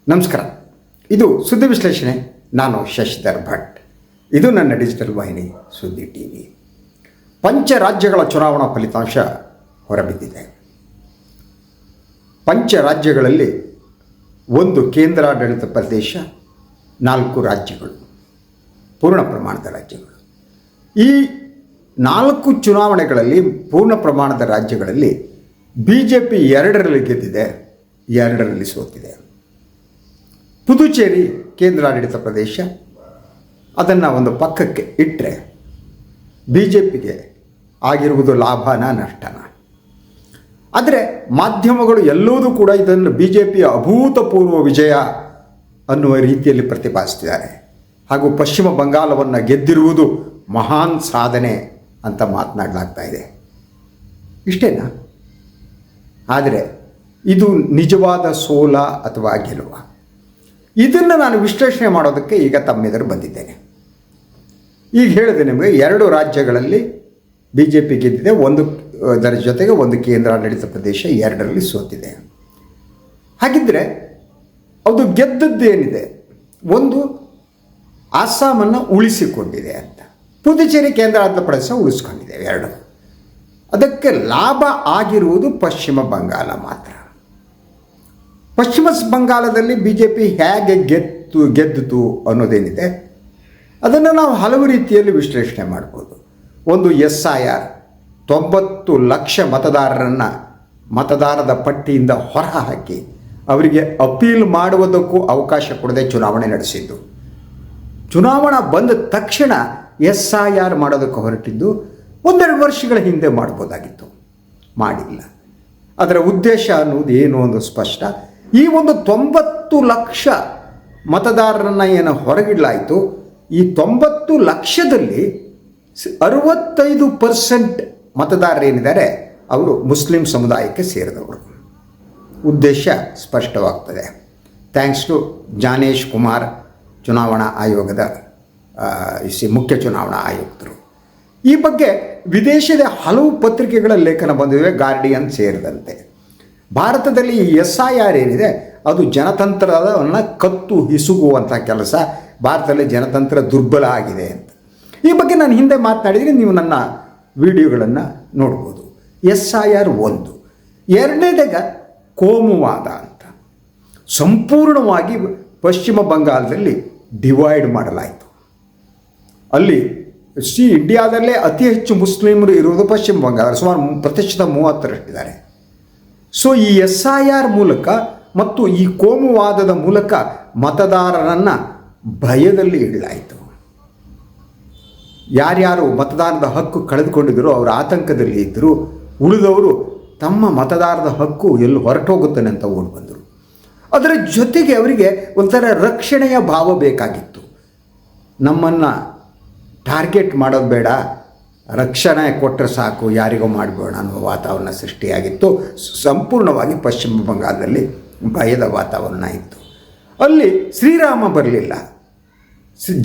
ನಮಸ್ಕಾರ. ಇದು ಸುದ್ದಿ ವಿಶ್ಲೇಷಣೆ. ನಾನು ಶಶಿಧರ್ ಭಟ್. ಇದು ನನ್ನ ಡಿಜಿಟಲ್ ವಾಹಿನಿ ಸುದ್ದಿ ಟಿವಿ. ಪಂಚ ರಾಜ್ಯಗಳ ಚುನಾವಣಾ ಫಲಿತಾಂಶ ಹೊರಬಿದ್ದಿದೆ. ಪಂಚ ರಾಜ್ಯಗಳಲ್ಲಿ 1 ಕೇಂದ್ರಾಡಳಿತ ಪ್ರದೇಶ, 4 ರಾಜ್ಯಗಳು, ಪೂರ್ಣ ಪ್ರಮಾಣದ ರಾಜ್ಯಗಳು. ಈ 4 ಚುನಾವಣೆಗಳಲ್ಲಿ ಪೂರ್ಣ ಪ್ರಮಾಣದ ರಾಜ್ಯಗಳಲ್ಲಿ BJP 2ರಲ್ಲಿ ಗೆದ್ದಿದೆ, 2ರಲ್ಲಿ ಸೋತಿದೆ. ಪುದುಚೇರಿ ಕೇಂದ್ರಾಡಳಿತ ಪ್ರದೇಶ, ಅದನ್ನು ಒಂದು ಪಕ್ಕಕ್ಕೆ ಇಟ್ಟರೆ BJPಗೆ ಆಗಿರುವುದು ಲಾಭನ ನಷ್ಟನ. ಆದರೆ ಮಾಧ್ಯಮಗಳು ಎಲ್ಲರೂ ಕೂಡ ಇದನ್ನು BJPಯ ಅಭೂತಪೂರ್ವ ವಿಜಯ ಅನ್ನುವ ರೀತಿಯಲ್ಲಿ ಪ್ರತಿಪಾದಿಸ್ತಿದ್ದಾರೆ. ಹಾಗೂ ಪಶ್ಚಿಮ ಬಂಗಾಳವನ್ನು ಗೆದ್ದಿರುವುದು ಮಹಾನ್ ಸಾಧನೆ ಅಂತ ಮಾತನಾಡಲಾಗ್ತಾ ಇದೆ. ಇಷ್ಟೇನಾ? ಆದರೆ ಇದು ನಿಜವಾದ ಸೋಲ ಅಥವಾ ಗೆಲುವ? ಇದನ್ನು ನಾನು ವಿಶ್ಲೇಷಣೆ ಮಾಡೋದಕ್ಕೆ ಈಗ ತಮ್ಮೆದುರು ಬಂದಿದ್ದೇನೆ. ಈಗ ಹೇಳಿದೆ ನಿಮಗೆ, 2 ರಾಜ್ಯಗಳಲ್ಲಿ BJP ಗೆದ್ದಿದೆ, ಅದರ ಜೊತೆಗೆ 1 ಕೇಂದ್ರಾಡಳಿತ ಪ್ರದೇಶ, 2ರಲ್ಲಿ ಸೋತಿದೆ. ಹಾಗಿದ್ದರೆ ಅದು ಗೆದ್ದದ್ದೇನಿದೆ? ಒಂದು, ಅಸ್ಸಾಮನ್ನು ಉಳಿಸಿಕೊಂಡಿದೆ ಅಂತ. ಪುದುಚೇರಿ ಕೇಂದ್ರಾಡಳಿತ ಪ್ರದೇಶ ಉಳಿಸ್ಕೊಂಡಿದೆ, 2. ಅದಕ್ಕೆ ಲಾಭ ಆಗಿರುವುದು ಪಶ್ಚಿಮ ಬಂಗಾಳ ಮಾತ್ರ. ಪಶ್ಚಿಮ ಬಂಗಾಳದಲ್ಲಿ BJP ಹೇಗೆ ಗೆದ್ದಿತು ಅನ್ನೋದೇನಿದೆ, ಅದನ್ನು ನಾವು ಹಲವು ರೀತಿಯಲ್ಲಿ ವಿಶ್ಲೇಷಣೆ ಮಾಡ್ಬೋದು. ಒಂದು, SIR 90 ಲಕ್ಷ ಮತದಾರರನ್ನು ಮತದಾರರ ಪಟ್ಟಿಯಿಂದ ಹೊರಹಾಕಿ ಅವರಿಗೆ ಅಪೀಲ್ ಮಾಡುವುದಕ್ಕೂ ಅವಕಾಶ ಕೊಡದೆ ಚುನಾವಣೆ ನಡೆಸಿದ್ದು. ಚುನಾವಣಾ ಬಂದ ತಕ್ಷಣ SIR ಮಾಡೋದಕ್ಕೆ ಹೊರಟಿದ್ದು 1-2 ವರ್ಷಗಳ ಹಿಂದೆ ಮಾಡ್ಬೋದಾಗಿತ್ತು, ಮಾಡಿಲ್ಲ. ಅದರ ಉದ್ದೇಶ ಅನ್ನೋದು ಏನು ಒಂದು ಸ್ಪಷ್ಟ. ಈ ಒಂದು 90 ಲಕ್ಷ ಮತದಾರರನ್ನು ಏನು ಹೊರಗಿಡಲಾಯಿತು, ಈ 90 ಲಕ್ಷದಲ್ಲಿ 65% ಮತದಾರರೇನಿದ್ದಾರೆ ಅವರು ಮುಸ್ಲಿಂ ಸಮುದಾಯಕ್ಕೆ ಸೇರಿದವರು. ಉದ್ದೇಶ ಸ್ಪಷ್ಟವಾಗ್ತದೆ. ಥ್ಯಾಂಕ್ಸ್ ಟು ಜ್ಞಾನೇಶ್ ಕುಮಾರ್, ಚುನಾವಣಾ ಆಯೋಗದ ಮುಖ್ಯ ಚುನಾವಣಾ ಆಯುಕ್ತರು. ಈ ಬಗ್ಗೆ ವಿದೇಶದ ಹಲವು ಪತ್ರಿಕೆಗಳ ಲೇಖನ ಬಂದಿವೆ, ಗಾರ್ಡಿಯನ್ ಸೇರಿದಂತೆ. ಭಾರತದಲ್ಲಿ ಈ SIR ಏನಿದೆ ಅದು ಜನತಂತ್ರವನ್ನು ಕತ್ತು ಹಿಸುಗುವಂಥ ಕೆಲಸ. ಭಾರತದಲ್ಲಿ ಜನತಂತ್ರ ದುರ್ಬಲ ಆಗಿದೆ ಅಂತ ಈ ಬಗ್ಗೆ ನಾನು ಹಿಂದೆ ಮಾತನಾಡಿದರೆ ನೀವು ನನ್ನ ವಿಡಿಯೋಗಳನ್ನು ನೋಡ್ಬೋದು. SIR 1. 2ನೇದಾಗ ಕೋಮುವಾದ ಅಂತ ಸಂಪೂರ್ಣವಾಗಿ ಪಶ್ಚಿಮ ಬಂಗಾಳದಲ್ಲಿ ಡಿವೈಡ್ ಮಾಡಲಾಯಿತು. ಅಲ್ಲಿ ಇಂಡಿಯಾದಲ್ಲೇ ಅತಿ ಹೆಚ್ಚು ಮುಸ್ಲಿಮರು ಇರುವುದು ಪಶ್ಚಿಮ ಬಂಗಾಳ, ಸುಮಾರು 30% ಸೊ ಈ SIR ಮೂಲಕ ಮತ್ತು ಈ ಕೋಮುವಾದದ ಮೂಲಕ ಮತದಾರರನ್ನು ಭಯದಲ್ಲಿ ಇಡಲಾಯಿತು. ಯಾರ್ಯಾರು ಮತದಾನದ ಹಕ್ಕು ಕಳೆದುಕೊಂಡಿದ್ದರು ಅವರು ಆತಂಕದಲ್ಲಿ ಇದ್ದರು. ಉಳಿದವರು ತಮ್ಮ ಮತದಾನದ ಹಕ್ಕು ಎಲ್ಲಿ ಹೊರಟೋಗುತ್ತಾನೆ ಅಂತ ಓಡಿ ಬಂದರು. ಅದರ ಜೊತೆಗೆ ಅವರಿಗೆ ಒಂಥರ ರಕ್ಷಣೆಯ ಭಾವ ಬೇಕಾಗಿತ್ತು. ನಮ್ಮನ್ನು ಟಾರ್ಗೆಟ್ ಮಾಡೋದು ಬೇಡ, ರಕ್ಷಣೆ ಕೊಟ್ಟರೆ ಸಾಕು, ಯಾರಿಗೋ ಮಾಡಬೇಡ ಅನ್ನುವ ವಾತಾವರಣ ಸೃಷ್ಟಿಯಾಗಿತ್ತು. ಸಂಪೂರ್ಣವಾಗಿ ಪಶ್ಚಿಮ ಬಂಗಾಳದಲ್ಲಿ ಭಯದ ವಾತಾವರಣ ಇತ್ತು. ಅಲ್ಲಿ ಶ್ರೀರಾಮ ಬರಲಿಲ್ಲ.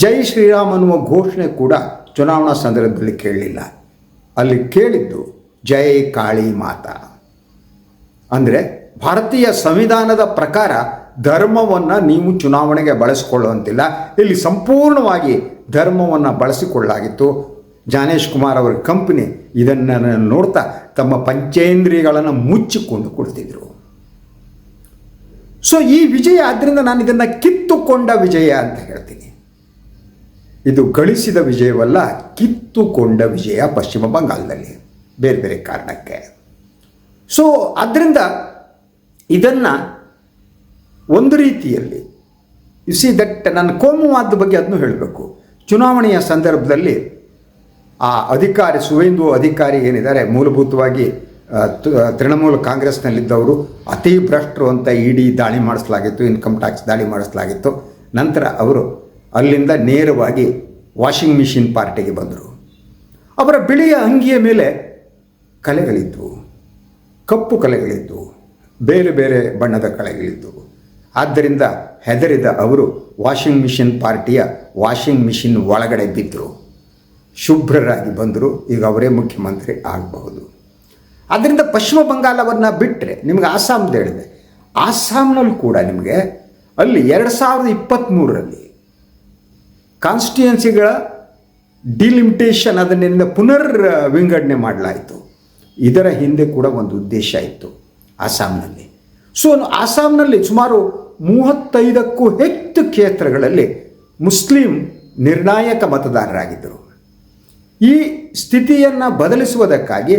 ಜೈ ಶ್ರೀರಾಮ್ ಅನ್ನುವ ಘೋಷಣೆ ಕೂಡ ಚುನಾವಣಾ ಸಂದರ್ಭದಲ್ಲಿ ಕೇಳಲಿಲ್ಲ. ಅಲ್ಲಿ ಕೇಳಿದ್ದು ಜೈ ಕಾಳಿ ಮಾತಾ. ಅಂದರೆ ಭಾರತೀಯ ಸಂವಿಧಾನದ ಪ್ರಕಾರ ಧರ್ಮವನ್ನು ನೀವು ಚುನಾವಣೆಗೆ ಬಳಸಿಕೊಳ್ಳುವಂತಿಲ್ಲ. ಇಲ್ಲಿ ಸಂಪೂರ್ಣವಾಗಿ ಧರ್ಮವನ್ನು ಬಳಸಿಕೊಳ್ಳಲಾಗಿತ್ತು. ಜ್ಞಾನೇಶ್ ಕುಮಾರ್ ಅವರ ಕಂಪನಿ ಇದನ್ನು ನೋಡ್ತಾ ತಮ್ಮ ಪಂಚೇಂದ್ರಿಯಗಳನ್ನು ಮುಚ್ಚಿಕೊಂಡು ಕೊಡ್ತಿದ್ರು. ಸೊ ಈ ವಿಜಯ, ಆದ್ದರಿಂದ ನಾನು ಇದನ್ನು ಕಿತ್ತುಕೊಂಡ ವಿಜಯ ಅಂತ ಹೇಳ್ತೀನಿ. ಇದು ಗಳಿಸಿದ ವಿಜಯವಲ್ಲ, ಕಿತ್ತುಕೊಂಡ ವಿಜಯ ಪಶ್ಚಿಮ ಬಂಗಾಳದಲ್ಲಿ ಬೇರೆ ಬೇರೆ ಕಾರಣಕ್ಕೆ. ಸೊ ಆದ್ದರಿಂದ ಇದನ್ನು ಒಂದು ರೀತಿಯಲ್ಲಿ ನನ್ನ ಕೋಮುವಾದ ಬಗ್ಗೆ ಅದನ್ನು ಹೇಳಬೇಕು. ಚುನಾವಣೆಯ ಸಂದರ್ಭದಲ್ಲಿ ಆ ಅಧಿಕಾರಿ ಸುವೇಂದು ಅಧಿಕಾರಿ ಏನಿದ್ದಾರೆ, ಮೂಲಭೂತವಾಗಿ ತೃಣಮೂಲ ಕಾಂಗ್ರೆಸ್ನಲ್ಲಿದ್ದವರು, ಅತಿ ಭ್ರಷ್ಟರು ಅಂತ ED ದಾಳಿ ಮಾಡಿಸಲಾಗಿತ್ತು, ಇನ್ಕಮ್ ಟ್ಯಾಕ್ಸ್ ದಾಳಿ ಮಾಡಿಸಲಾಗಿತ್ತು. ನಂತರ ಅವರು ಅಲ್ಲಿಂದ ನೇರವಾಗಿ ವಾಷಿಂಗ್ ಮಿಷಿನ್ ಪಾರ್ಟಿಗೆ ಬಂದರು. ಅವರ ಬಿಳಿಯ ಅಂಗಿಯ ಮೇಲೆ ಕಲೆಗಳಿದ್ದವು, ಕಪ್ಪು ಕಲೆಗಳಿದ್ದವು, ಬೇರೆ ಬೇರೆ ಬಣ್ಣದ ಕಲೆಗಳಿದ್ದವು. ಆದ್ದರಿಂದ ಹೆದರಿದ ಅವರು ವಾಷಿಂಗ್ ಮಿಷಿನ್ ಪಾರ್ಟಿಯ ವಾಷಿಂಗ್ ಮಿಷಿನ್ ಒಳಗಡೆ ಬಿದ್ದರು. ಶುಭ್ರರಾಗಿ ಬಂದರು. ಈಗ ಅವರೇ ಮುಖ್ಯಮಂತ್ರಿ ಆಗಬಹುದು. ಆದ್ದರಿಂದ ಪಶ್ಚಿಮ ಬಂಗಾಳವನ್ನು ಬಿಟ್ಟರೆ ನಿಮಗೆ ಆಸಾಮ್ದು ಹೇಳಿದೆ. ಆಸಾಮ್ನಲ್ಲಿ ಕೂಡ ನಿಮಗೆ ಅಲ್ಲಿ 2023ರಲ್ಲಿ ಕಾನ್ಸ್ಟಿಟ್ಯೂನ್ಸಿಗಳ ಡಿಲಿಮಿಟೇಷನ್ ಅದನ್ನಿಂದ ಪುನರ್ ವಿಂಗಡಣೆ ಮಾಡಲಾಯಿತು. ಇದರ ಹಿಂದೆ ಕೂಡ ಒಂದು ಉದ್ದೇಶ ಇತ್ತು ಅಸ್ಸಾಂನಲ್ಲಿ. ಸೊ ಅಸ್ಸಾಂನಲ್ಲಿ ಸುಮಾರು 35ಕ್ಕೂ ಹೆಚ್ಚು ಕ್ಷೇತ್ರಗಳಲ್ಲಿ ಮುಸ್ಲಿಂ ನಿರ್ಣಾಯಕ ಮತದಾರರಾಗಿದ್ದರು. ಈ ಸ್ಥಿತಿಯನ್ನು ಬದಲಿಸುವುದಕ್ಕಾಗಿ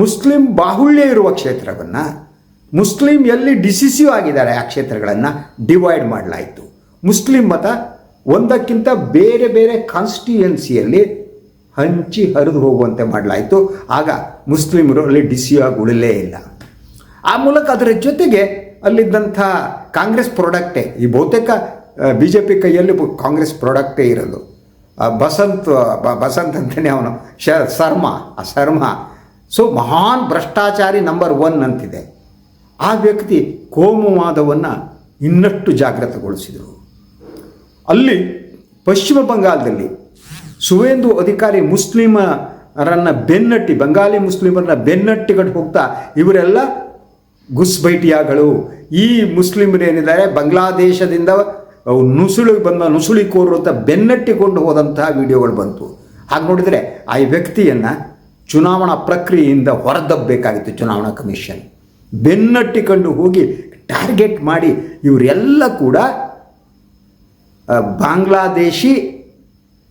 ಮುಸ್ಲಿಂ ಬಾಹುಳ್ಯ ಇರುವ ಕ್ಷೇತ್ರವನ್ನು, ಮುಸ್ಲಿಂ ಎಲ್ಲಿ ಡಿಸಿಸಿವ್ ಆಗಿದ್ದಾರೆ ಆ ಕ್ಷೇತ್ರಗಳನ್ನು ಡಿವೈಡ್ ಮಾಡಲಾಯಿತು. ಮುಸ್ಲಿಂ ಮತ ಒಂದಕ್ಕಿಂತ ಬೇರೆ ಬೇರೆ ಕಾನ್ಸ್ಟಿಟ್ಯೂಯನ್ಸಿಯಲ್ಲಿ ಹಂಚಿ ಹರಿದು ಹೋಗುವಂತೆ ಮಾಡಲಾಯಿತು. ಆಗ ಮುಸ್ಲಿಮರು ಅಲ್ಲಿ ಡಿಸಿಸಿವ್ ಆಗಿ ಉಳಿಲೇ ಇಲ್ಲ. ಆ ಮೂಲಕ ಅದರ ಜೊತೆಗೆ ಅಲ್ಲಿದ್ದಂಥ ಕಾಂಗ್ರೆಸ್ ಪ್ರಾಡಕ್ಟೇ, ಈ ಬಹುತೇಕ BJP ಕೈಯಲ್ಲಿ ಕಾಂಗ್ರೆಸ್ ಪ್ರಾಡಕ್ಟೇ ಇರೋದು. ಬಸಂತ್ ಅಂತಲೇ ಅವನು ಶರ್ಮಾ. ಸೊ ಮಹಾನ್ ಭ್ರಷ್ಟಾಚಾರಿ ನಂಬರ್ 1 ಅಂತಿದೆ. ಆ ವ್ಯಕ್ತಿ ಕೋಮುವಾದವನ್ನು ಇನ್ನಷ್ಟು ಜಾಗೃತಗೊಳಿಸಿದರು. ಅಲ್ಲಿ ಪಶ್ಚಿಮ ಬಂಗಾಳದಲ್ಲಿ ಸುವೇಂದು ಅಧಿಕಾರಿ ಮುಸ್ಲಿಮರನ್ನು ಬಂಗಾಳಿ ಮುಸ್ಲಿಮರನ್ನ ಬೆನ್ನಟ್ಟಿಕೊಂಡು ಹೋಗ್ತಾ ಇವರೆಲ್ಲ ಗುಸ್ಬೈಟಿಯಾಗಳು, ಈ ಮುಸ್ಲಿಮರೇನಿದ್ದಾರೆ ಬಾಂಗ್ಲಾದೇಶದಿಂದ ನುಸುಳಿಕೋರು ಅಂತ ಬೆನ್ನಟ್ಟಿಕೊಂಡು ಹೋದಂತಹ ವಿಡಿಯೋಗಳು ಬಂತು. ಹಾಗೆ ನೋಡಿದರೆ ಆ ವ್ಯಕ್ತಿಯನ್ನು ಚುನಾವಣಾ ಪ್ರಕ್ರಿಯೆಯಿಂದ ಹೊರದಬ್ಬಬೇಕಾಗಿತ್ತು. ಚುನಾವಣಾ ಕಮಿಷನ್ ಬೆನ್ನಟ್ಟಿಕೊಂಡು ಹೋಗಿ ಟಾರ್ಗೆಟ್ ಮಾಡಿ ಇವರೆಲ್ಲ ಕೂಡ ಬಾಂಗ್ಲಾದೇಶಿ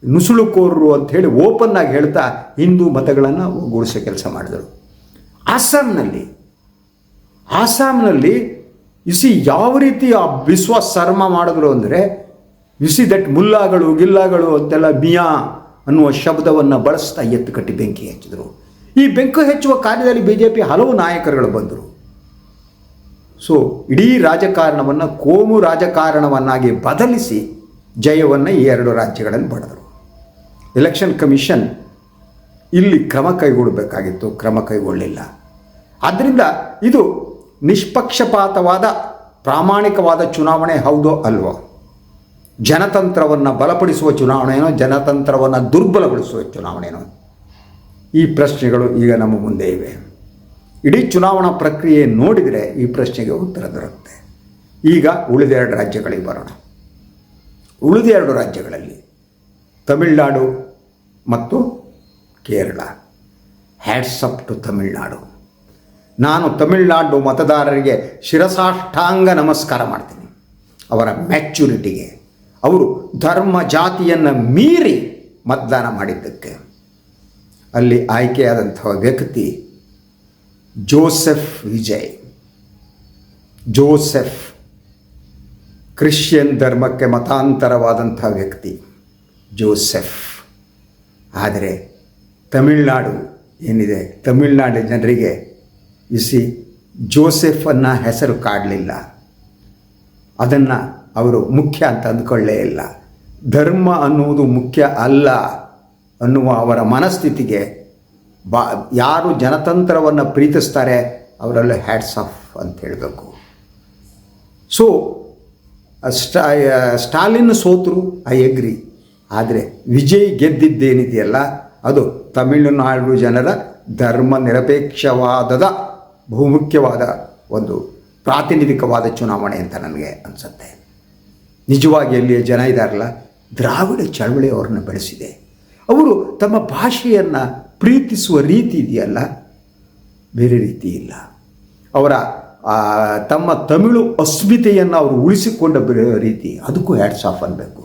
ನುಸುಳುಕೋರರು ಅಂಥೇಳಿ ಓಪನ್ನಾಗಿ ಹೇಳ್ತಾ ಹಿಂದೂ ಮತಗಳನ್ನು ಒಗ್ಗೂಡಿಸೋ ಕೆಲಸ ಮಾಡಿದರು. ಆಸಾಂನಲ್ಲಿ ಯಾವ ರೀತಿ ಆ ಸರ್ಮ ಮಾಡಿದ್ರು ಅಂದರೆ ದಟ್ ಮುಲ್ಲಾಗಳು ಗಿಲ್ಲಾಗಳು ಅಂತೆಲ್ಲ ಮಿಯಾ ಅನ್ನುವ ಶಬ್ದವನ್ನು ಬಳಸ್ತಾ ಎತ್ತು ಕಟ್ಟಿ ಬೆಂಕಿ ಹಚ್ಚಿದರು. ಈ ಬೆಂಕಿ ಹಚ್ಚುವ ಕಾರ್ಯದಲ್ಲಿ BJP ಹಲವು ನಾಯಕರುಗಳು ಬಂದರು. ಸೊ ಇಡೀ ರಾಜಕಾರಣವನ್ನು ಕೋಮು ರಾಜಕಾರಣವನ್ನಾಗಿ ಬದಲಿಸಿ ಜಯವನ್ನು ಈ 2 ರಾಜ್ಯಗಳಲ್ಲಿ ಪಡೆದರು. ಎಲೆಕ್ಷನ್ ಕಮಿಷನ್ ಇಲ್ಲಿ ಕ್ರಮ ಕೈಗೊಳ್ಳಬೇಕಾಗಿತ್ತು, ಕ್ರಮ ಕೈಗೊಳ್ಳಲಿಲ್ಲ. ಆದ್ದರಿಂದ ಇದು ನಿಷ್ಪಕ್ಷಪಾತವಾದ ಪ್ರಾಮಾಣಿಕವಾದ ಚುನಾವಣೆ ಹೌದೋ ಅಲ್ವೋ, ಜನತಂತ್ರವನ್ನು ಬಲಪಡಿಸುವ ಚುನಾವಣೆಯೋ ಜನತಂತ್ರವನ್ನು ದುರ್ಬಲಗೊಳಿಸುವ ಚುನಾವಣೆಯೋ, ಈ ಪ್ರಶ್ನೆಗಳು ಈಗ ನಮ್ಮ ಮುಂದೆ ಇವೆ. ಇಡೀ ಚುನಾವಣಾ ಪ್ರಕ್ರಿಯೆ ನೋಡಿದರೆ ಈ ಪ್ರಶ್ನೆಗೆ ಉತ್ತರ ದೊರಕುತ್ತೆ. ಈಗ ಉಳಿದ 2 ರಾಜ್ಯಗಳಿಗೆ ಬರೋಣ. ಉಳಿದ 2 ರಾಜ್ಯಗಳಲ್ಲಿ ತಮಿಳುನಾಡು ಮತ್ತು Kerala. Hats up to Tamil Nadu. ನಾನು ತಮಿಳುನಾಡು ಮತದಾರರಿಗೆ ಶಿರಸಾಷ್ಟಾಂಗ ನಮಸ್ಕಾರ ಮಾಡ್ತೀನಿ. ಅವರ ಮ್ಯಾಚ್ಯೂರಿಟಿಗೆ, ಅವರು ಧರ್ಮ ಜಾತಿಯನ್ನು ಮೀರಿ ಮತದಾನ ಮಾಡಿದ್ದಕ್ಕೆ. ಅಲ್ಲಿ ಆಯ್ಕೆಯಾದಂತಹ ವ್ಯಕ್ತಿ ಜೋಸೆಫ್ ವಿಜಯ್. ಜೋಸೆಫ್ ಕ್ರಿಶ್ಚಿಯನ್ ಧರ್ಮಕ್ಕೆ ಮತಾಂತರವಾದಂಥ ವ್ಯಕ್ತಿ ಜೋಸೆಫ್. ಆದರೆ ತಮಿಳುನಾಡು ಏನಿದೆ, ತಮಿಳುನಾಡಿನ ಜನರಿಗೆ ಜೋಸೆಫನ್ನು ಹೆಸರು ಕಾಡಲಿಲ್ಲ. ಅದನ್ನು ಅವರು ಮುಖ್ಯ ಅಂತ ಅಂದ್ಕೊಳ್ಳೇ ಇಲ್ಲ. ಧರ್ಮ ಅನ್ನುವುದು ಮುಖ್ಯ ಅಲ್ಲ ಅನ್ನುವ ಅವರ ಮನಸ್ಥಿತಿಗೆ ಯಾರು ಜನತಂತ್ರವನ್ನು ಪ್ರೀತಿಸ್ತಾರೆ ಅವರಲ್ಲಿ ಹ್ಯಾಟ್ಸ್ ಆಫ್ ಅಂತ ಹೇಳಬೇಕು. ಸೊ ಸ್ಟಾಲಿನ್ ಸೋತರು, ಐ ಅಗ್ರಿ. ಆದರೆ ವಿಜಯ್ ಗೆದ್ದಿದ್ದೇನಿದೆಯಲ್ಲ ಅದು ತಮಿಳುನಾಡು ಜನರ ಧರ್ಮ ನಿರಪೇಕ್ಷವಾದದ ಬಹುಮುಖ್ಯವಾದ ಒಂದು ಪ್ರಾತಿನಿಧಿಕವಾದ ಚುನಾವಣೆ ಅಂತ ನನಗೆ ಅನಿಸುತ್ತೆ. ನಿಜವಾಗಿ ಅಲ್ಲಿಯ ಜನ ಇದ್ದಾರಲ್ಲ, ದ್ರಾವಿಡ ಚಳವಳಿ ಅವರನ್ನು ಬೆಳೆಸಿದೆ. ಅವರು ತಮ್ಮ ಭಾಷೆಯನ್ನು ಪ್ರೀತಿಸುವ ರೀತಿ ಇದೆಯಲ್ಲ, ಬೇರೆ ರೀತಿ ಇಲ್ಲ. ಅವರ ತಮ್ಮ ತಮಿಳು ಅಸ್ಮಿತೆಯನ್ನು ಅವರು ಉಳಿಸಿಕೊಂಡ ರೀತಿ, ಅದಕ್ಕೂ ಹ್ಯಾಟ್ಸ್ ಆಫ್ ಅನ್ನಬೇಕು.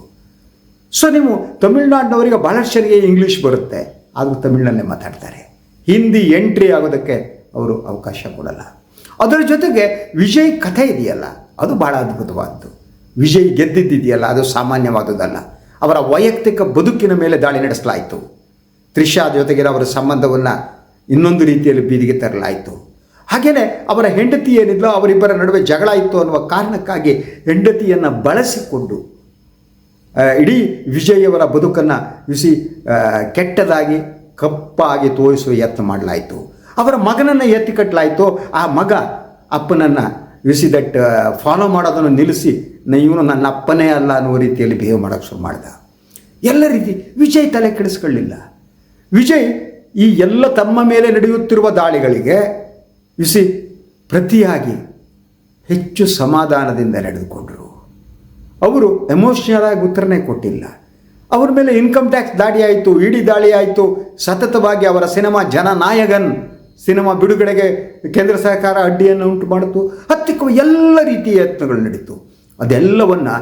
ಸೊ ನೀವು ತಮಿಳುನಾಡಿನವರಿಗೆ ಭಾಳಷ್ಟು ಜನರಿಗೆ ಇಂಗ್ಲೀಷ್ ಬರುತ್ತೆ, ಆದರೂ ತಮಿಳಿನಲ್ಲೇ ಮಾತಾಡ್ತಾರೆ. ಹಿಂದಿ ಎಂಟ್ರಿ ಆಗೋದಕ್ಕೆ ಅವರು ಅವಕಾಶ ಕೊಡಲ್ಲ. ಅದರ ಜೊತೆಗೆ ವಿಜಯ್ ಕಥೆ ಇದೆಯಲ್ಲ, ಅದು ಭಾಳ ಅದ್ಭುತವಾದ್ದು. ವಿಜಯ್ ಗೆದ್ದಿದ್ದಿದೆಯಲ್ಲ, ಅದು ಸಾಮಾನ್ಯವಾದುದಲ್ಲ. ಅವರ ವೈಯಕ್ತಿಕ ಬದುಕಿನ ಮೇಲೆ ದಾಳಿ ನಡೆಸಲಾಯಿತು. ತ್ರಿಷಾ ಜೊತೆಗೆ ಅವರ ಸಂಬಂಧವನ್ನು ಇನ್ನೊಂದು ರೀತಿಯಲ್ಲಿ ಬೀದಿಗೆ ತರಲಾಯಿತು. ಹಾಗೆಯೇ ಅವರ ಹೆಂಡತಿ ಏನಿದ್ಲೋ ಅವರಿಬ್ಬರ ನಡುವೆ ಜಗಳ ಇತ್ತು ಅನ್ನುವ ಕಾರಣಕ್ಕಾಗಿ ಹೆಂಡತಿಯನ್ನು ಬಳಸಿಕೊಂಡು ಇಡೀ ವಿಜಯವರ ಬದುಕನ್ನು ಕೆಟ್ಟದಾಗಿ ಕಪ್ಪಾಗಿ ತೋರಿಸುವ ಯತ್ನ ಮಾಡಲಾಯಿತು. ಅವರ ಮಗನನ್ನು ಎತ್ತಿ ಕಟ್ಟಲಾಯಿತು. ಆ ಮಗ ಅಪ್ಪನನ್ನು ದಟ್ ಫಾಲೋ ಮಾಡೋದನ್ನು ನಿಲ್ಲಿಸಿ ಇವನು ನನ್ನ ಅಪ್ಪನೇ ಅಲ್ಲ ಅನ್ನುವ ರೀತಿಯಲ್ಲಿ ಬಿಹೇವ್ ಮಾಡೋಕ್ಕೆ ಶುರು ಮಾಡಿದ. ಎಲ್ಲ ರೀತಿ ವಿಜಯ್ ತಲೆ ಕೆಡಿಸ್ಕೊಳ್ಳಿಲ್ಲ. ವಿಜಯ್ ಈ ಎಲ್ಲ ತಮ್ಮ ಮೇಲೆ ನಡೆಯುತ್ತಿರುವ ದಾಳಿಗಳಿಗೆ ಪ್ರತಿಯಾಗಿ ಹೆಚ್ಚು ಸಮಾಧಾನದಿಂದ ನಡೆದುಕೊಂಡರು. ಅವರು ಎಮೋಷ್ನಲ್ ಆಗಿ ಉತ್ತರನೇ ಕೊಟ್ಟಿಲ್ಲ. ಅವ್ರ ಮೇಲೆ ಇನ್ಕಮ್ ಟ್ಯಾಕ್ಸ್ ದಾಳಿ ಆಯಿತು, ಇಡಿ ದಾಳಿ ಆಯಿತು. ಸತತವಾಗಿ ಅವರ ಸಿನಿಮಾ ಜನನಾಯಕನ್ ಸಿನಿಮಾ ಬಿಡುಗಡೆಗೆ ಕೇಂದ್ರ ಸರ್ಕಾರ ಅಡ್ಡಿಯನ್ನು ಉಂಟು ಮಾಡಿತು. ಹತ್ತಿಕ್ಕೂ ಎಲ್ಲ ರೀತಿಯ ಯತ್ನಗಳು ನಡೀತು. ಅದೆಲ್ಲವನ್ನು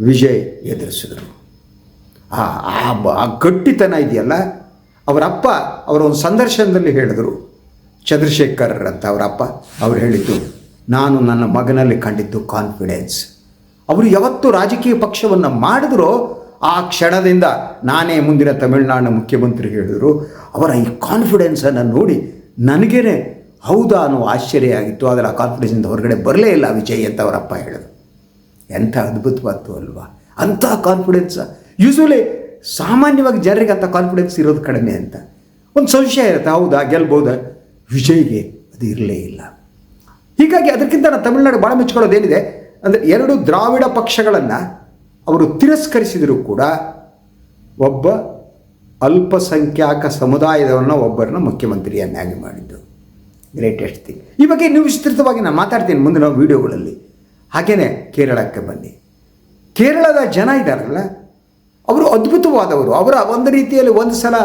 ವಿಜಯ್ ಎದುರಿಸಿದರು. ಆ ಗಟ್ಟಿತನ ಇದೆಯಲ್ಲ, ಅವರಪ್ಪ ಅವರ ಒಂದು ಸಂದರ್ಶನದಲ್ಲಿ ಹೇಳಿದರು, ಚಂದ್ರಶೇಖರ್ ಅಂತ ಅವರಪ್ಪ ಅವ್ರು ಹೇಳಿದ್ದು, ನಾನು ನನ್ನ ಮಗನಲ್ಲಿ ಕಂಡಿದ್ದು ಕಾನ್ಫಿಡೆನ್ಸ್. ಅವರು ಯಾವತ್ತು ರಾಜಕೀಯ ಪಕ್ಷವನ್ನು ಮಾಡಿದ್ರೋ ಆ ಕ್ಷಣದಿಂದ ನಾನೇ ಮುಂದಿನ ತಮಿಳುನಾಡಿನ ಮುಖ್ಯಮಂತ್ರಿ ಹೇಳಿದರು. ಅವರ ಈ ಕಾನ್ಫಿಡೆನ್ಸನ್ನು ನೋಡಿ ನನಗೇ ಹೌದಾ ಅನ್ನೋ ಆಶ್ಚರ್ಯ ಆಗಿತ್ತು. ಆದರೆ ಆ ಕಾನ್ಫಿಡೆನ್ಸಿಂದ ಹೊರಗಡೆ ಬರಲೇ ಇಲ್ಲ ವಿಜಯ್ ಅಂತ ಅವರಪ್ಪ ಹೇಳಿದ್ರು. ಎಂಥ ಅದ್ಭುತವಾದ್ದು ಅಲ್ವಾ ಅಂಥ ಕಾನ್ಫಿಡೆನ್ಸ್. ಯೂಶ್ವಲಿ ಸಾಮಾನ್ಯವಾಗಿ ಜನರಿಗೆ ಅಂಥ ಕಾನ್ಫಿಡೆನ್ಸ್ ಇರೋದು ಕಡಿಮೆ ಅಂತ ಒಂದು ಸಂಶಯ ಇರುತ್ತೆ, ಹೌದಾ ಗೆಲ್ಬೋದಾ. ವಿಜಯ್ಗೆ ಅದು ಇರಲೇ ಇಲ್ಲ. ಹೀಗಾಗಿ ಅದಕ್ಕಿಂತ ನಾನು ತಮಿಳುನಾಡು ಭಾಳ ಮೆಚ್ಕೊಳ್ಳೋದೇನಿದೆ ಅಂದರೆ, ಎರಡು ದ್ರಾವಿಡ ಪಕ್ಷಗಳನ್ನು ಅವರು ತಿರಸ್ಕರಿಸಿದರೂ ಕೂಡ ಒಬ್ಬ ಅಲ್ಪಸಂಖ್ಯಾಕ ಸಮುದಾಯದವನ್ನ ಒಬ್ಬರನ್ನ ಮುಖ್ಯಮಂತ್ರಿಯನ್ನಾಗಿ ಮಾಡಿದ್ದು ಗ್ರೇಟೆಸ್ಟ್ ಥಿಂಗ್. ಈ ಬಗ್ಗೆ ನೀವು ವಿಸ್ತೃತವಾಗಿ ನಾನು ಮಾತಾಡ್ತೀನಿ ಮುಂದಿನ ವೀಡಿಯೋಗಳಲ್ಲಿ. ಹಾಗೆಯೇ ಕೇರಳಕ್ಕೆ ಬನ್ನಿ. ಕೇರಳದ ಜನ ಇದ್ದಾರಲ್ಲ, ಅವರು ಅದ್ಭುತವಾದವರು. ಅವರ ಒಂದು ರೀತಿಯಲ್ಲಿ ಒಂದು ಸಲ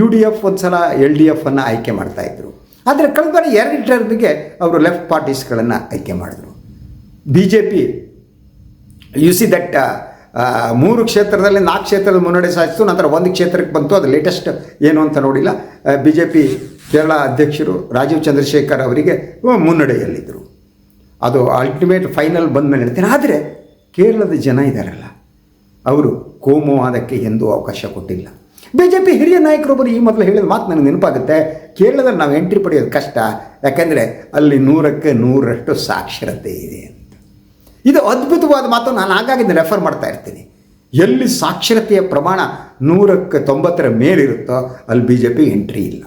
UDF ಒಂದು ಸಲ LDF ಅನ್ನು ಆಯ್ಕೆ ಮಾಡ್ತಾಯಿದ್ರು. ಆದರೆ ಕಳೆದ ಬಾರಿ 2 ಟರ್ಮಿಗೆ ಅವರು ಲೆಫ್ಟ್ ಪಾರ್ಟೀಸ್ಗಳನ್ನು ಆಯ್ಕೆ ಮಾಡಿದ್ರು. BJP ದಟ್ 3 ಕ್ಷೇತ್ರದಲ್ಲಿ 4 ಕ್ಷೇತ್ರದ ಮುನ್ನಡೆ ಸಾಧಿಸಿತು. ನಂತರ 1 ಕ್ಷೇತ್ರಕ್ಕೆ ಬಂತು. ಅದು ಲೇಟೆಸ್ಟ್ ಏನು ಅಂತ ನೋಡಿಲ್ಲ. BJP ಕೇರಳ ಅಧ್ಯಕ್ಷರು ರಾಜೀವ್ ಚಂದ್ರಶೇಖರ್ ಅವರಿಗೆ ಮುನ್ನಡೆಯಲ್ಲಿದ್ದರು. ಅದು ಅಲ್ಟಿಮೇಟ್ ಫೈನಲ್ ಬಂದ ಮೇಲೆ ಹೇಳ್ತೀನಿ. ಆದರೆ ಕೇರಳದ ಜನ ಇದ್ದಾರಲ್ಲ, ಅವರು ಕೋಮುವಾದಕ್ಕೆ ಎಂದೂ ಅವಕಾಶ ಕೊಟ್ಟಿಲ್ಲ. BJP ಹಿರಿಯ ನಾಯಕರೊಬ್ಬರು ಈ ಮೊದಲು ಹೇಳಿದ ಮಾತು ನನಗೆ ನೆನಪಾಗುತ್ತೆ. ಕೇರಳದಲ್ಲಿ ನಾವು ಎಂಟ್ರಿ ಪಡೆಯೋದು ಕಷ್ಟ, ಯಾಕೆಂದರೆ ಅಲ್ಲಿ 100ಕ್ಕೆ 100ರಷ್ಟು ಸಾಕ್ಷರತೆ ಇದೆ ಅಂತ. ಇದು ಅದ್ಭುತವಾದ ಮಾತು. ನಾನು ಹಾಗಾಗಿ ರೆಫರ್ ಮಾಡ್ತಾ ಇರ್ತೀನಿ. ಎಲ್ಲಿ ಸಾಕ್ಷರತೆಯ ಪ್ರಮಾಣ 100ಕ್ಕೆ 90ರ ಮೇಲಿರುತ್ತೋ ಅಲ್ಲಿ BJP ಎಂಟ್ರಿ ಇಲ್ಲ.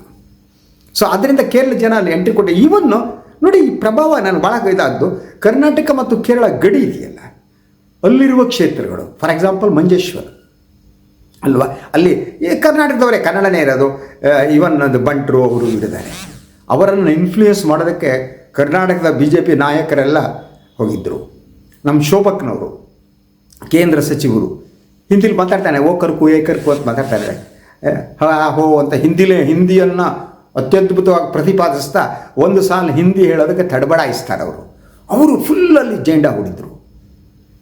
ಸೊ ಅದರಿಂದ ಕೇರಳ ಜನ ಅಲ್ಲಿ ಎಂಟ್ರಿ ಕೊಟ್ಟು ಇವನ್ನು ನೋಡಿ. ಈ ಪ್ರಭಾವ ನಾನು ಭಾಳ ಇದಾದ್ದು ಕರ್ನಾಟಕ ಮತ್ತು ಕೇರಳ ಗಡಿ ಇದೆಯಲ್ಲ, ಅಲ್ಲಿರುವ ಕ್ಷೇತ್ರಗಳು. ಫಾರ್ ಎಕ್ಸಾಂಪಲ್ ಮಂಜೇಶ್ವರ ಅಲ್ವಾ, ಅಲ್ಲಿ ಕರ್ನಾಟಕದವರೇ, ಕನ್ನಡನೇ ಇರೋದು. ಇವನ್ ಅದು ಬಂಟರು ಅವರು ಇದ್ದಾರೆ. ಅವರನ್ನು ಇನ್ಫ್ಲೂಯೆನ್ಸ್ ಮಾಡೋದಕ್ಕೆ ಕರ್ನಾಟಕದ BJP ನಾಯಕರೆಲ್ಲ ಹೋಗಿದ್ದರು. ನಮ್ಮ ಶೋಭಕ್ನವರು ಕೇಂದ್ರ ಸಚಿವರು ಹಿಂದಿಲಿ ಮಾತಾಡ್ತಾನೆ, ಓ ಕರ್ಕು ಏ ಕರ್ಕು ಅಂತ ಮಾತಾಡ್ತಾರೆ. ಹೋ ಅಂತ ಹಿಂದಿಯನ್ನು ಅತ್ಯದ್ಭುತವಾಗಿ ಪ್ರತಿಪಾದಿಸ್ತಾ ಒಂದು ಸಾಲ ಹಿಂದಿ ಹೇಳೋದಕ್ಕೆ ತಡಬಡಾಯಿಸ್ತಾರೆ ಅವರು ಫುಲ್ಲಲ್ಲಿ ಜೆಂಡಾ ಹೊಡಿದ್ರು.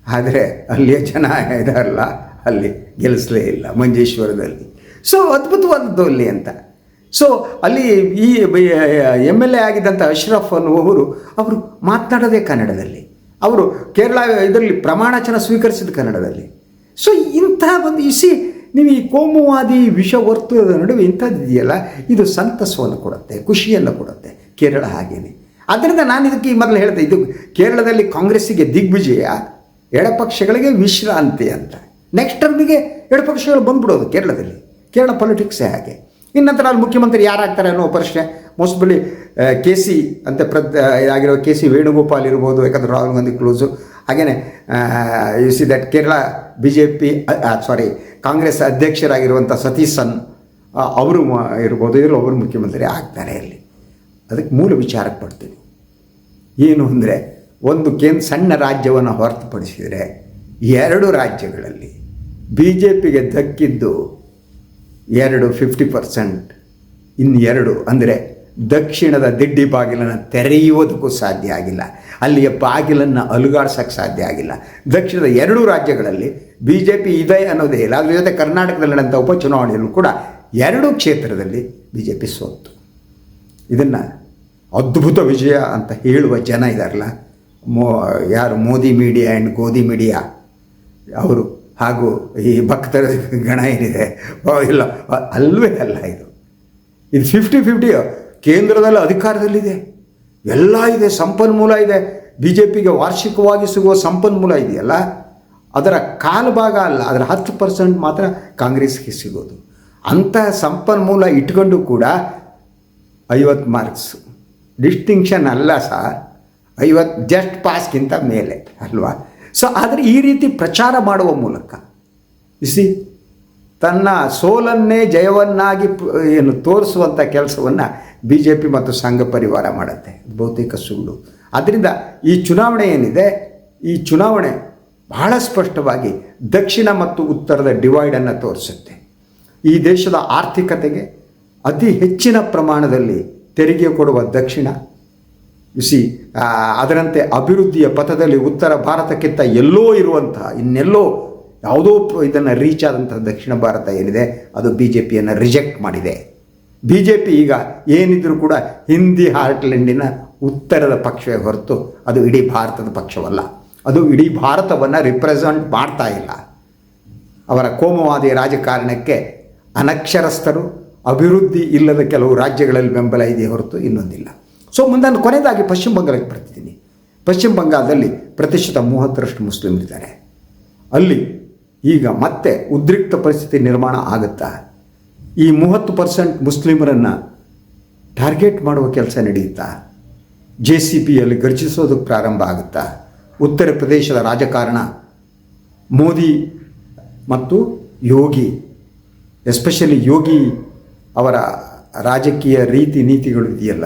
ಆದರೆ ಅಲ್ಲಿಯ ಜನ ಇದಾರಲ್ಲ, ಅಲ್ಲಿ ಗೆಲ್ಲಿಸಲೇ ಇಲ್ಲ ಮಂಜೇಶ್ವರದಲ್ಲಿ. ಸೊ ಅದ್ಭುತವಾದದ್ದು ಅಲ್ಲಿ ಅಂತ. ಸೊ ಅಲ್ಲಿ ಈ MLA ಆಗಿದ್ದಂಥ ಅಶ್ರಫ್ ಅನ್ನುವವರು ಅವರು ಮಾತನಾಡೋದೇ ಕನ್ನಡದಲ್ಲಿ. ಅವರು ಕೇರಳ ಇದರಲ್ಲಿ ಪ್ರಮಾಣವಚನ ಸ್ವೀಕರಿಸಿದ ಕನ್ನಡದಲ್ಲಿ. ಸೊ ಇಂಥ ಒಂದು ನೀವು ಈ ಕೋಮುವಾದಿ ವಿಷವರ್ತುಲದ ನಡುವೆ ಇಂಥದ್ದು ಇದೆಯಲ್ಲ, ಇದು ಸಂತಸವನ್ನು ಕೊಡುತ್ತೆ, ಖುಷಿಯನ್ನು ಕೊಡುತ್ತೆ. ಕೇರಳ ಹಾಗೇನೆ. ಆದ್ದರಿಂದ ನಾನು ಇದಕ್ಕೆ ಮೊದಲು ಹೇಳಿದೆ, ಇದು ಕೇರಳದಲ್ಲಿ ಕಾಂಗ್ರೆಸ್ಸಿಗೆ ದಿಗ್ವಿಜಯ, ಎಡಪಕ್ಷಗಳಿಗೆ ವಿಶ್ರಾಂತಿ ಅಂತ. ನೆಕ್ಸ್ಟ್ ಟರ್ಮಿಗೆ ಎಡಪಕ್ಷಗಳು ಬಂದ್ಬಿಡೋದು ಕೇರಳದಲ್ಲಿ. ಕೇರಳ ಪೊಲಿಟಿಕ್ಸೇ ಹಾಗೆ. ಇನ್ನಂತರ ಅಲ್ಲಿ ಮುಖ್ಯಮಂತ್ರಿ ಯಾರಾಗ್ತಾರೆ ಅನ್ನೋ ಪ್ರಶ್ನೆ ಮೋಸ್ಟ್ಲಿ KC ಅಂತ ಆಗಿರೋ KC ವೇಣುಗೋಪಾಲ್ ಇರ್ಬೋದು, ಯಾಕಂದರೆ ರಾಹುಲ್ ಗಾಂಧಿ ಕ್ಲೋಸು. ಹಾಗೆಯೇ ದಟ್ ಕೇರಳ BJP ಕಾಂಗ್ರೆಸ್ ಅಧ್ಯಕ್ಷರಾಗಿರುವಂಥ ಸತೀಶನ್ ಅವರು ಇರ್ಬೋದು. ಇದರಲ್ಲಿ ಒಬ್ಬರು ಮುಖ್ಯಮಂತ್ರಿ ಆಗ್ತಾರೆ ಅಲ್ಲಿ. ಅದಕ್ಕೆ ಮೂಲ ವಿಚಾರಕ್ಕೆ ಬರ್ತೀನಿ. ಏನು ಅಂದರೆ, ಒಂದು ಸಣ್ಣ ರಾಜ್ಯವನ್ನು ಹೊರತುಪಡಿಸಿದರೆ 2 ರಾಜ್ಯಗಳಲ್ಲಿ BJPಗೆ ದಕ್ಕಿದ್ದು 50%. ಇನ್ನು 2 ಅಂದರೆ ದಕ್ಷಿಣದ ದಿಡ್ಡಿ ಬಾಗಿಲನ್ನು ತೆರೆಯುವುದಕ್ಕೂ ಸಾಧ್ಯ ಆಗಿಲ್ಲ, ಅಲ್ಲಿಯ ಬಾಗಿಲನ್ನು ಅಲುಗಾಡ್ಸೋಕ್ಕೆ ಸಾಧ್ಯ ಆಗಿಲ್ಲ. ದಕ್ಷಿಣದ 2 ರಾಜ್ಯಗಳಲ್ಲಿ BJP ಇದೆ ಅನ್ನೋದೇ ಇಲ್ಲ. ಅದ್ರ ಜೊತೆ ಕರ್ನಾಟಕದಲ್ಲಿ ನಡೆದಂಥ ಉಪಚುನಾವಣೆಯಲ್ಲೂ ಕೂಡ 2 ಕ್ಷೇತ್ರದಲ್ಲಿ BJP ಸೋತು. ಇದನ್ನು ಅದ್ಭುತ ವಿಜಯ ಅಂತ ಹೇಳುವ ಜನ ಇದ್ದಾರಲ್ಲ, ಯಾರು ಮೋದಿ ಮೀಡಿಯಾ ಆ್ಯಂಡ್ ಗೋಧಿ ಮೀಡಿಯಾ ಅವರು, ಹಾಗೂ ಈ ಭಕ್ತರ ಗಣ ಏನಿದೆ ಇಲ್ಲ, ಅಲ್ವೇ ಅಲ್ಲ. ಇದು 50-50. ಕೇಂದ್ರದಲ್ಲಿ ಅಧಿಕಾರದಲ್ಲಿದೆ, ಎಲ್ಲ ಇದೆ, ಸಂಪನ್ಮೂಲ ಇದೆ. BJPಗೆ ವಾರ್ಷಿಕವಾಗಿ ಸಿಗುವ ಸಂಪನ್ಮೂಲ ಇದೆಯಲ್ಲ, ಅದರ ಕಾಲು ಭಾಗ ಅಲ್ಲ, ಅದರ 10% ಮಾತ್ರ ಕಾಂಗ್ರೆಸ್ಗೆ ಸಿಗೋದು. ಅಂಥ ಸಂಪನ್ಮೂಲ ಇಟ್ಕೊಂಡು ಕೂಡ 50 ಮಾರ್ಕ್ಸ್ ಡಿಸ್ಟಿಂಕ್ಷನ್ ಅಲ್ಲ ಸರ್, 50 ಜಸ್ಟ್ ಪಾಸ್ಗಿಂತ ಮೇಲೆ ಅಲ್ವಾ. ಸೊ ಆದರೆ ಈ ರೀತಿ ಪ್ರಚಾರ ಮಾಡುವ ಮೂಲಕ ತನ್ನ ಸೋಲನ್ನೇ ಜಯವನ್ನಾಗಿ ತೋರಿಸುವಂಥ ಕೆಲಸವನ್ನು BJP ಮತ್ತು ಸಂಘ ಪರಿವಾರ ಮಾಡುತ್ತೆ. ಬಹುತೇಕ ಸುಳ್ಳು. ಆದ್ದರಿಂದ ಈ ಚುನಾವಣೆ ಏನಿದೆ, ಈ ಚುನಾವಣೆ ಬಹಳ ಸ್ಪಷ್ಟವಾಗಿ ದಕ್ಷಿಣ ಮತ್ತು ಉತ್ತರದ ಡಿವೈಡನ್ನು ತೋರಿಸುತ್ತೆ. ಈ ದೇಶದ ಆರ್ಥಿಕತೆಗೆ ಅತಿ ಹೆಚ್ಚಿನ ಪ್ರಮಾಣದಲ್ಲಿ ತೆರಿಗೆ ಕೊಡುವ ದಕ್ಷಿಣ, ಅದರಂತೆ ಅಭಿವೃದ್ಧಿಯ ಪಥದಲ್ಲಿ ಉತ್ತರ ಭಾರತಕ್ಕಿಂತ ಎಲ್ಲೋ ಇರುವಂತಹ ಇನ್ನೆಲ್ಲೋ ಯಾವುದೋ ಇದನ್ನು ರೀಚ್ ಆದಂತಹ ದಕ್ಷಿಣ ಭಾರತ ಏನಿದೆ ಅದು BJPಯನ್ನು ರಿಜೆಕ್ಟ್ ಮಾಡಿದೆ. BJP ಈಗ ಏನಿದ್ರೂ ಕೂಡ ಹಿಂದಿ ಹಾರ್ಟ್ಲ್ಯಾಂಡಿನ ಉತ್ತರದ ಪಕ್ಷವೇ ಹೊರತು ಅದು ಇಡೀ ಭಾರತದ ಪಕ್ಷವಲ್ಲ. ಅದು ಇಡೀ ಭಾರತವನ್ನು ರಿಪ್ರೆಸೆಂಟ್ ಮಾಡ್ತಾ ಇಲ್ಲ. ಅವರ ಕೋಮುವಾದಿ ರಾಜಕಾರಣಕ್ಕೆ ಅನಕ್ಷರಸ್ಥರು, ಅಭಿವೃದ್ಧಿ ಇಲ್ಲದ ಕೆಲವು ರಾಜ್ಯಗಳಲ್ಲಿ ಬೆಂಬಲ ಇದೆ ಹೊರತು ಇನ್ನೊಂದಿಲ್ಲ. ಸೊ ಮುಂದೆ ಕೊನೆಯದಾಗಿ ಪಶ್ಚಿಮ ಬಂಗಾಳಕ್ಕೆ ಬರ್ತಿದ್ದೀನಿ. ಪಶ್ಚಿಮ ಬಂಗಾಳದಲ್ಲಿ ಪ್ರತಿಶತ 30ರಷ್ಟು ಮುಸ್ಲಿಮರಿದ್ದಾರೆ. ಅಲ್ಲಿ ಈಗ ಮತ್ತೆ ಉದ್ರಿಕ್ತ ಪರಿಸ್ಥಿತಿ ನಿರ್ಮಾಣ ಆಗುತ್ತಾ? ಈ 30% ಮುಸ್ಲಿಮರನ್ನು ಟಾರ್ಗೆಟ್ ಮಾಡುವ ಕೆಲಸ ನಡೆಯುತ್ತಾ? JCPಯಲ್ಲಿ ಗರ್ಜಿಸೋದಕ್ಕೆ ಪ್ರಾರಂಭ ಆಗುತ್ತಾ? ಉತ್ತರ ಪ್ರದೇಶದ ರಾಜಕಾರಣ ಮೋದಿ ಮತ್ತು ಯೋಗಿ, ಎಸ್ಪೆಷಲಿ ಯೋಗಿ ಅವರ ರಾಜಕೀಯ ರೀತಿ ನೀತಿಗಳು ಇದೆಯಲ್ಲ,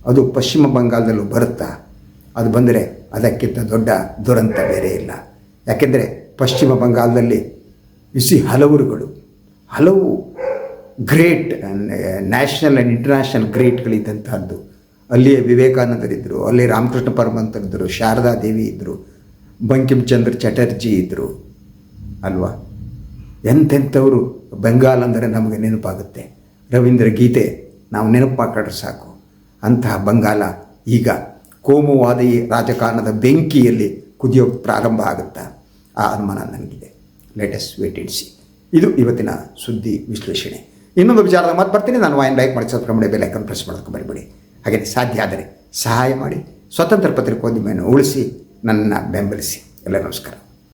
ಅದು ಪಶ್ಚಿಮ ಬಂಗಾಳದಲ್ಲೂ ಬರುತ್ತಾ? ಅದು ಬಂದರೆ ಅದಕ್ಕಿಂತ ದೊಡ್ಡ ದುರಂತ ಬೇರೆ ಇಲ್ಲ. ಯಾಕೆಂದರೆ ಪಶ್ಚಿಮ ಬಂಗಾಳದಲ್ಲಿ ಹಲವು ಗ್ರೇಟ್ ನ್ಯಾಷನಲ್ ಆ್ಯಂಡ್ ಇಂಟರ್ನ್ಯಾಷನಲ್ ಗ್ರೇಟ್ಗಳಿದ್ದಂಥದ್ದು. ಅಲ್ಲಿಯೇ ವಿವೇಕಾನಂದರಿದ್ದರು, ಅಲ್ಲಿ ರಾಮಕೃಷ್ಣ ಪರಮಹಂಸರಿದ್ದರು, ಶಾರದಾ ದೇವಿ ಇದ್ದರು, ಬಂಕಿಮ್ ಚಂದ್ರ ಚಟರ್ಜಿ ಇದ್ದರು ಅಲ್ವಾ. ಎಂತೆಂಥವರು ಬೆಂಗಾಲ್ ಅಂದರೆ ನಮಗೆ ನೆನಪಾಗುತ್ತೆ. ರವೀಂದ್ರ ಗೀತೆ ನಾವು ನೆನಪು ಮಾಡಿಕೊಂಡ್ರೆ ಸಾಕು. ಅಂತಹ ಬಂಗಾಲ ಈಗ ಕೋಮುವಾದಿ ರಾಜಕಾರಣದ ಬೆಂಕಿಯಲ್ಲಿ ಕುದಿಯೋಕ್ಕೆ ಪ್ರಾರಂಭ ಆಗುತ್ತಾ? ಆ ಅನುಮಾನ ನನಗಿದೆ. Latest wait and see. ಇದು ಇವತ್ತಿನ ಸುದ್ದಿ ವಿಶ್ಲೇಷಣೆ. ಇನ್ನೊಂದು ವಿಚಾರದ ಮಾತು ಬರ್ತೀನಿ. ನಾನು ವಾಯಿನ್ ಲೈಕ್ ಮಾಡಿ ಸಬ್ಸ್ಕ್ರೈಬ್ ಬೆಲ್ ಐಕಾನ್ ಪ್ರೆಸ್ ಮಾಡೋಕ್ಕೆ ಬರಬೇಡಿ. ಹಾಗೆ ಸಾಧ್ಯ ಆದರೆ ಸಹಾಯ ಮಾಡಿ ಸ್ವತಂತ್ರ ಪತ್ರಿಕೋದ್ಯಮವನ್ನು ಉಳಿಸಿ ನನ್ನನ್ನು ಬೆಂಬಲಿಸಿ. ಎಲ್ಲ ನಮಸ್ಕಾರ.